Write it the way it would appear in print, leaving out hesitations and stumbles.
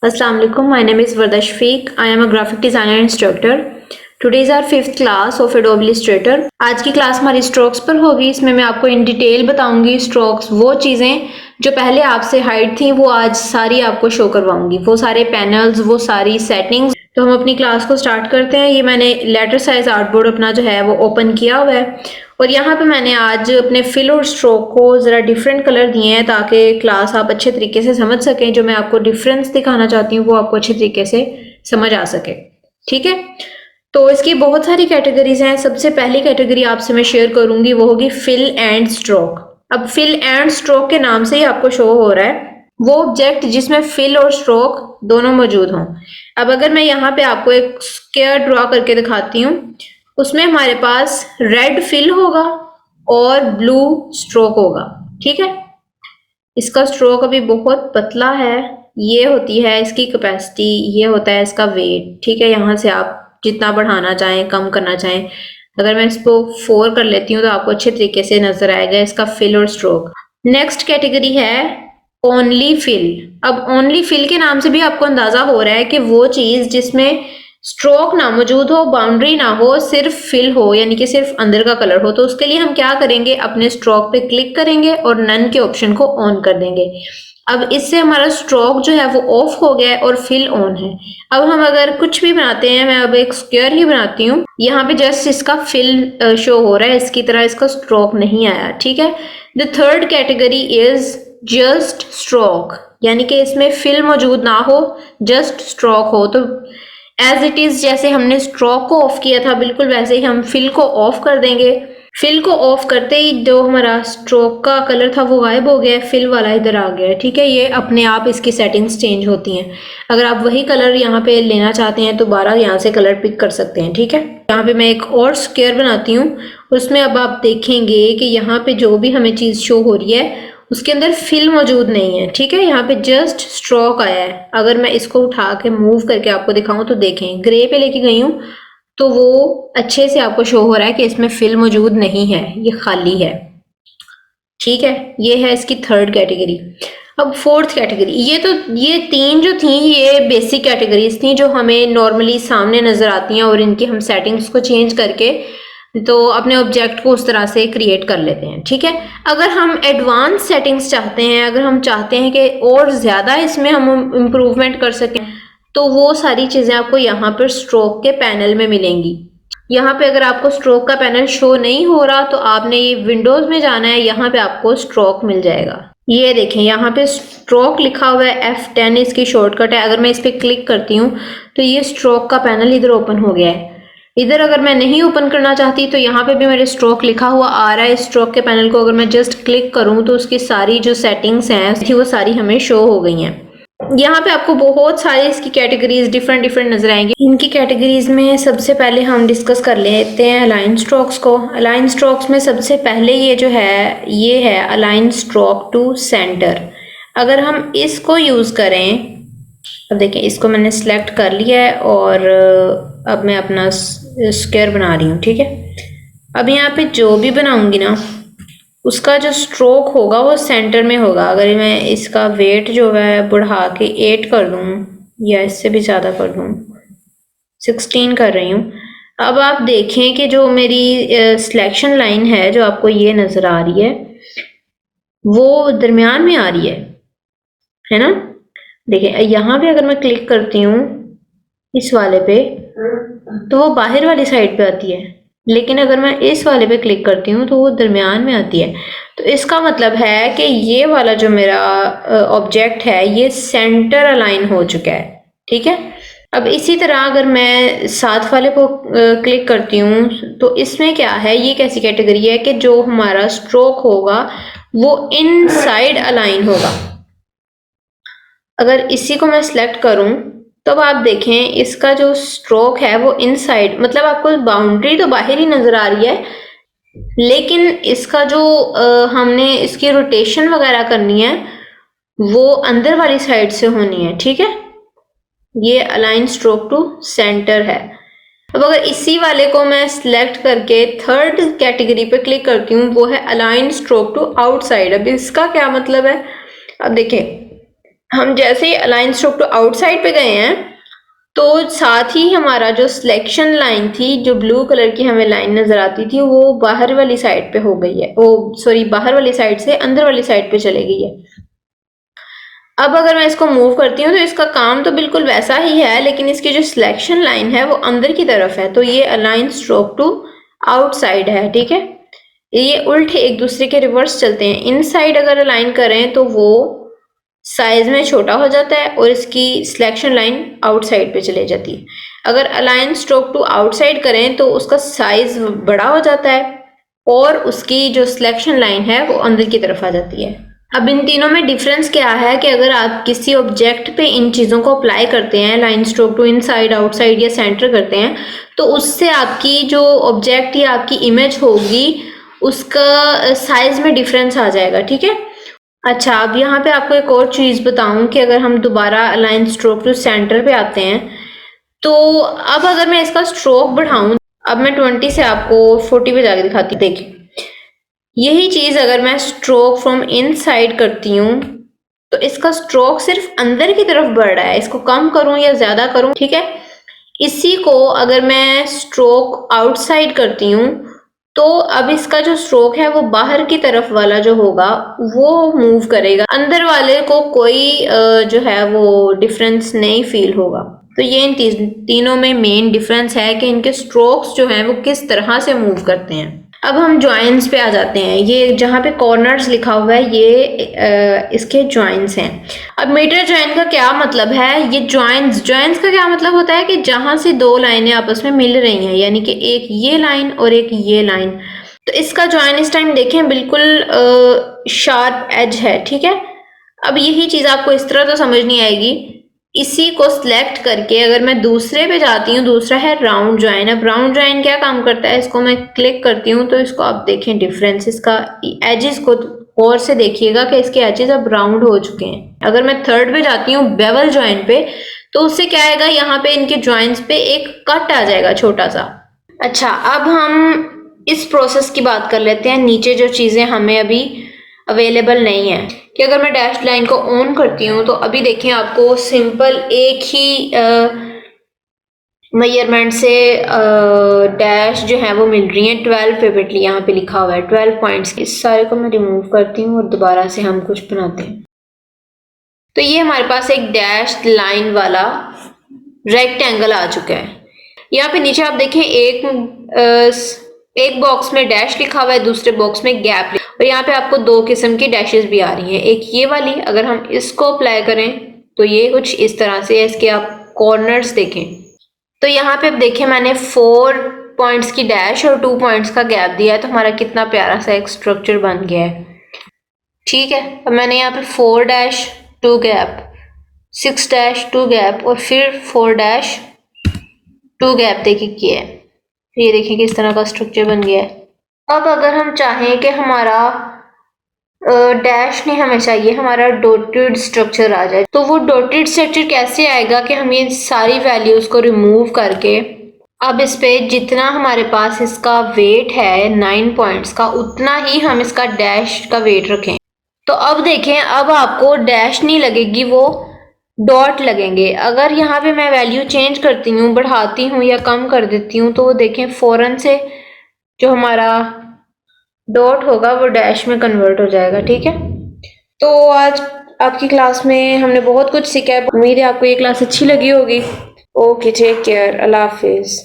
Assalamu alaikum. My name is Varda Shafiq. I am a graphic designer instructor. Today is our 5th class of Adobe Illustrator. आज की class हमारी strokes पर होगी। इसमें मैं आपको इन डिटेल बताऊंगी स्ट्रोक्स, वो चीज़ें जो पहले आपसे हाइड थी वो आज सारी आपको शो करवाऊंगी, वो सारे पैनल्स, वो सारी सेटिंग्स। तो हम अपनी क्लास को स्टार्ट करते हैं। ये मैंने लेटर साइज आर्टबोर्ड अपना जो है वो ओपन किया हुआ है और यहाँ पे मैंने आज अपने फिल और स्ट्रोक को ज़रा डिफरेंट कलर दिए हैं ताकि क्लास आप अच्छे तरीके से समझ सकें। जो मैं आपको डिफरेंस दिखाना चाहती हूँ वो आपको अच्छे तरीके से समझ आ सके। ठीक है, तो इसकी बहुत सारी कैटेगरीज हैं। सबसे पहली कैटेगरी आपसे मैं शेयर करूंगी वो होगी फिल एंड स्ट्रोक। अब फिल एंड स्ट्रोक के नाम से ही आपको शो हो रहा है वो ऑब्जेक्ट जिसमें फिल और स्ट्रोक दोनों मौजूद हों। अब अगर मैं यहाँ पे आपको एक स्क्वायर ड्रॉ करके दिखाती हूँ, उसमें हमारे पास रेड फिल होगा और ब्लू स्ट्रोक होगा। ठीक है, इसका स्ट्रोक अभी बहुत पतला है, ये होती है इसकी कैपेसिटी, ये होता है इसका वेट। ठीक है, यहाँ से आप जितना बढ़ाना चाहें, कम करना चाहें। अगर मैं इसको 4 कर लेती हूँ तो आपको अच्छे तरीके से नजर आएगा इसका फिल और स्ट्रोक। नेक्स्ट कैटेगरी है ओनली फिल। अब ओनली फिल के नाम से भी आपको अंदाजा हो रहा है कि वो चीज जिसमें स्ट्रोक ना मौजूद हो, बाउंड्री ना हो, सिर्फ फिल हो, यानी कि सिर्फ अंदर का कलर हो। तो उसके लिए हम क्या करेंगे, अपने स्ट्रोक पे क्लिक करेंगे और नन के ऑप्शन को ऑन कर देंगे। अब इससे हमारा स्ट्रोक जो है वो ऑफ हो गया है और फिल ऑन है। अब हम अगर कुछ भी बनाते हैं, मैं अब एक स्क्वायर ही बनाती हूँ, यहाँ पे जस्ट इसका फिल शो हो रहा है, इसकी तरह इसका स्ट्रोक नहीं आया। ठीक है, the third category is just stroke, यानी कि इसमें फिल मौजूद ना हो, जस्ट स्ट्रोक हो। तो एज इट इज जैसे हमने स्ट्रोक को ऑफ किया था बिल्कुल वैसे ही हम फिल को ऑफ कर देंगे। फिल को ऑफ करते ही जो हमारा स्ट्रोक का कलर था वो गायब हो गया है, फिल वाला इधर आ गया है। ठीक है, ये अपने आप इसकी सेटिंग्स चेंज होती हैं। अगर आप वही कलर यहाँ पे लेना चाहते हैं तो 12 यहाँ से कलर पिक कर सकते हैं। ठीक है, यहाँ पे मैं एक और स्क्वायर बनाती हूँ, उसमें अब आप देखेंगे कि यहाँ पे जो भी हमें चीज शो हो रही है उसके अंदर फिल मौजूद नहीं है। ठीक है, यहाँ पे जस्ट स्ट्रोक आया है। अगर मैं इसको उठा के मूव करके आपको दिखाऊं तो देखें, ग्रे पे लेके गई हूँ तो वो अच्छे से आपको शो हो रहा है कि इसमें फिल मौजूद नहीं है, ये खाली है। ठीक है, ये है इसकी थर्ड कैटेगरी। अब फोर्थ कैटेगरी, ये तीन जो थी ये बेसिक कैटेगरीज थी जो हमें नॉर्मली सामने नजर आती हैं और इनकी हम सेटिंग्स को चेंज करके तो अपने ऑब्जेक्ट को उस तरह से क्रिएट कर लेते हैं। ठीक है, अगर हम एडवांस सेटिंग्स चाहते हैं, अगर हम चाहते हैं कि और ज़्यादा इसमें हम इम्प्रूवमेंट कर सकें, तो वो सारी चीज़ें आपको यहाँ पर स्ट्रोक के पैनल में मिलेंगी। यहाँ पे अगर आपको स्ट्रोक का पैनल शो नहीं हो रहा तो आपने ये विंडोज़ में जाना है, यहाँ पे आपको स्ट्रोक मिल जाएगा। ये देखें, यहाँ पे स्ट्रोक लिखा हुआ है, F10 इसकी शॉर्टकट है। अगर मैं इस पर क्लिक करती हूँ तो ये स्ट्रोक का पैनल इधर ओपन हो गया है। इधर अगर मैं नहीं ओपन करना चाहती तो यहाँ पे भी मेरे स्ट्रोक लिखा हुआ आ रहा है। स्ट्रोक के पैनल को अगर मैं जस्ट क्लिक करूँ तो उसकी सारी जो सेटिंग्स हैं वो सारी हमें शो हो गई हैं। यहाँ पे आपको बहुत सारी इसकी कैटेगरीज डिफरेंट नजर आएंगी। इनकी कैटेगरीज में सबसे पहले हम डिस्कस कर लेते हैं अलाइन स्ट्रोक्स को। अलाइन स्ट्रोक्स में सबसे पहले ये जो है ये है अलाइन स्ट्रोक टू सेंटर। अगर हम इसको यूज करें, अब देखें इसको मैंने सिलेक्ट कर लिया है और अब मैं अपना स्क्वायर बना रही हूँ। ठीक है, अब यहाँ पे जो भी बनाऊंगी ना उसका जो स्ट्रोक होगा वो सेंटर में होगा। अगर मैं इसका वेट जो है बढ़ा के 8 कर दूँ या इससे भी ज़्यादा कर दूँ, 16 कर रही हूँ। अब आप देखें कि जो मेरी सिलेक्शन लाइन है जो आपको ये नज़र आ रही है वो दरमियान में आ रही है ना। देखिए यहाँ पे अगर मैं क्लिक करती हूँ इस वाले पे तो वो बाहर वाली साइड पे आती है, लेकिन अगर मैं इस वाले पे क्लिक करती हूँ तो वो दरमियान में आती है। तो इसका मतलब है कि ये वाला जो मेरा ऑब्जेक्ट है ये सेंटर अलाइन हो चुका है। ठीक है, अब इसी तरह अगर मैं साथ वाले को क्लिक करती हूँ तो इसमें क्या है, ये कैसी कैटेगरी है कि जो हमारा स्ट्रोक होगा वो इनसाइड अलाइन होगा। अगर इसी को मैं सिलेक्ट करूं तो अब आप देखें इसका जो स्ट्रोक है वो इनसाइड, मतलब आपको बाउंड्री तो बाहर ही नजर आ रही है, लेकिन इसका जो हमने इसकी रोटेशन वगैरह करनी है वो अंदर वाली साइड से होनी है। ठीक है, ये अलाइन स्ट्रोक टू सेंटर है। अब अगर इसी वाले को मैं सिलेक्ट करके थर्ड कैटेगरी पे क्लिक करती हूँ वो है अलाइन स्ट्रोक टू आउटसाइड। अब इसका क्या मतलब है, अब देखें हम जैसे ही अलाइन स्ट्रोक टू आउटसाइड पे गए हैं तो साथ ही हमारा जो सिलेक्शन लाइन थी, जो ब्लू कलर की हमें लाइन नजर आती थी, वो बाहर वाली साइड पे हो गई है, वो सॉरी बाहर वाली साइड से अंदर वाली साइड पे चली गई है। अब अगर मैं इसको मूव करती हूँ तो इसका काम तो बिल्कुल वैसा ही है, लेकिन इसकी जो सिलेक्शन लाइन है वो अंदर की तरफ है, तो ये अलाइन स्ट्रोक टू आउटसाइड है। ठीक है, ये उल्टे एक दूसरे के रिवर्स चलते हैं। इनसाइड अगर अलाइन करें तो वो साइज में छोटा हो जाता है और इसकी सिलेक्शन लाइन आउटसाइड पे चले जाती है। अगर अलाइन स्ट्रोक टू आउटसाइड करें तो उसका साइज बड़ा हो जाता है और उसकी जो सिलेक्शन लाइन है वो अंदर की तरफ आ जाती है। अब इन तीनों में डिफरेंस क्या है कि अगर आप किसी ऑब्जेक्ट पे इन चीज़ों को अप्लाई करते हैं, line stroke to inside, outside या सेंटर करते हैं, तो उससे आपकी जो ऑब्जेक्ट या आपकी इमेज होगी उसका साइज में डिफरेंस आ जाएगा। ठीक है, अच्छा अब यहाँ पे आपको एक और चीज़ बताऊं कि अगर हम दोबारा लाइन स्ट्रोक टू सेंटर पे आते हैं तो अब अगर मैं इसका स्ट्रोक बढ़ाऊं, अब मैं 20 से आपको 40 पे जाके दिखाती हूँ। देखिए यही चीज अगर मैं स्ट्रोक फ्रॉम इनसाइड करती हूँ तो इसका स्ट्रोक सिर्फ अंदर की तरफ बढ़ रहा है। इसको कम करूं या ज्यादा करूं, ठीक है। इसी को अगर मैं स्ट्रोक आउटसाइड करती हूँ तो अब इसका जो स्ट्रोक है वो बाहर की तरफ वाला जो होगा वो मूव करेगा, अंदर वाले को कोई जो है वो डिफरेंस नहीं फील होगा। तो ये इन तीनों में मेन डिफरेंस है कि इनके स्ट्रोक्स जो हैं वो किस तरह से मूव करते हैं। अब हम ज्वाइंट्स पे आ जाते हैं। ये जहाँ पे कॉर्नर्स लिखा हुआ है ये इसके ज्वाइंट्स हैं। अब मीटर ज्वाइंट का क्या मतलब है? ये ज्वाइंट्स का क्या मतलब होता है कि जहां से दो लाइनें आपस में मिल रही हैं, यानी कि एक ये लाइन और एक ये लाइन, तो इसका ज्वाइन इस टाइम देखें बिल्कुल शार्प एज है। ठीक है, अब यही चीज आपको इस तरह तो समझ नहीं आएगी। इसी को सिलेक्ट करके अगर मैं दूसरे पे जाती हूँ, दूसरा है राउंड ज्वाइन। अब राउंड ज्वाइन क्या काम करता है, इसको मैं क्लिक करती हूँ तो इसको आप देखें डिफरेंस, इसका एजेस को और से देखिएगा कि इसके एजेस अब राउंड हो चुके हैं। अगर मैं थर्ड पे जाती हूँ बेवल ज्वाइन पे, तो उससे क्या आएगा, यहाँ पे इनके ज्वाइंट्स पे एक कट आ जाएगा छोटा सा। अच्छा अब हम इस प्रोसेस की बात कर लेते हैं। नीचे जो चीजें हमें अभी अवेलेबल नहीं है कि अगर मैं डैश लाइन को ऑन करती हूँ तो अभी देखें आपको सिंपल एक ही मेजरमेंट से डैश जो है वो मिल रही है 12 पिवटली, यहाँ पे लिखा हुआ है 12 पॉइंट्स। इस सारे को मैं रिमूव करती हूँ और दोबारा से हम कुछ बनाते हैं। तो ये हमारे पास एक डैश लाइन वाला रेक्टेंगल आ चुका है। यहाँ पे नीचे आप देखें एक बॉक्स में डैश लिखा हुआ है, दूसरे बॉक्स में गैप, और यहाँ पे आपको दो किस्म की डैशेस भी आ रही हैं। एक ये वाली, अगर हम इसको अप्लाई करें तो ये कुछ इस तरह से है। इसके आप कॉर्नर्स देखें तो यहाँ पे अब देखें मैंने 4 पॉइंट्स की डैश और 2 पॉइंट्स का गैप दिया है, तो हमारा कितना प्यारा सा एक स्ट्रक्चर बन गया है। ठीक है, अब मैंने यहाँ पे 4 डैश 2 गैप, 6 डैश 2 गैप और फिर 4 डैश 2 गैप देखिए किया है। ये देखिए किस तरह का स्ट्रक्चर बन गया है। अब अगर हम चाहें कि हमारा डैश नहीं हमें चाहिए, हमारा डॉटेड स्ट्रक्चर आ जाए, तो वो डॉटेड स्ट्रक्चर कैसे आएगा कि हम ये सारी वैल्यूज को रिमूव करके अब इस पे जितना हमारे पास इसका वेट है 9 पॉइंट्स का, उतना ही हम इसका डैश का वेट रखें। तो अब देखें, अब आपको डैश नहीं लगेगी, वो डॉट लगेंगे। अगर यहाँ पे मैं वैल्यू चेंज करती हूँ, बढ़ाती हूँ या कम कर देती हूँ, तो वो देखें फौरन से जो हमारा डॉट होगा वो डैश में कन्वर्ट हो जाएगा। ठीक है, तो आज आपकी क्लास में हमने बहुत कुछ सीखा है। उम्मीद है आपको ये क्लास अच्छी लगी होगी। ओके, टेक केयर, अल्लाह हाफिज।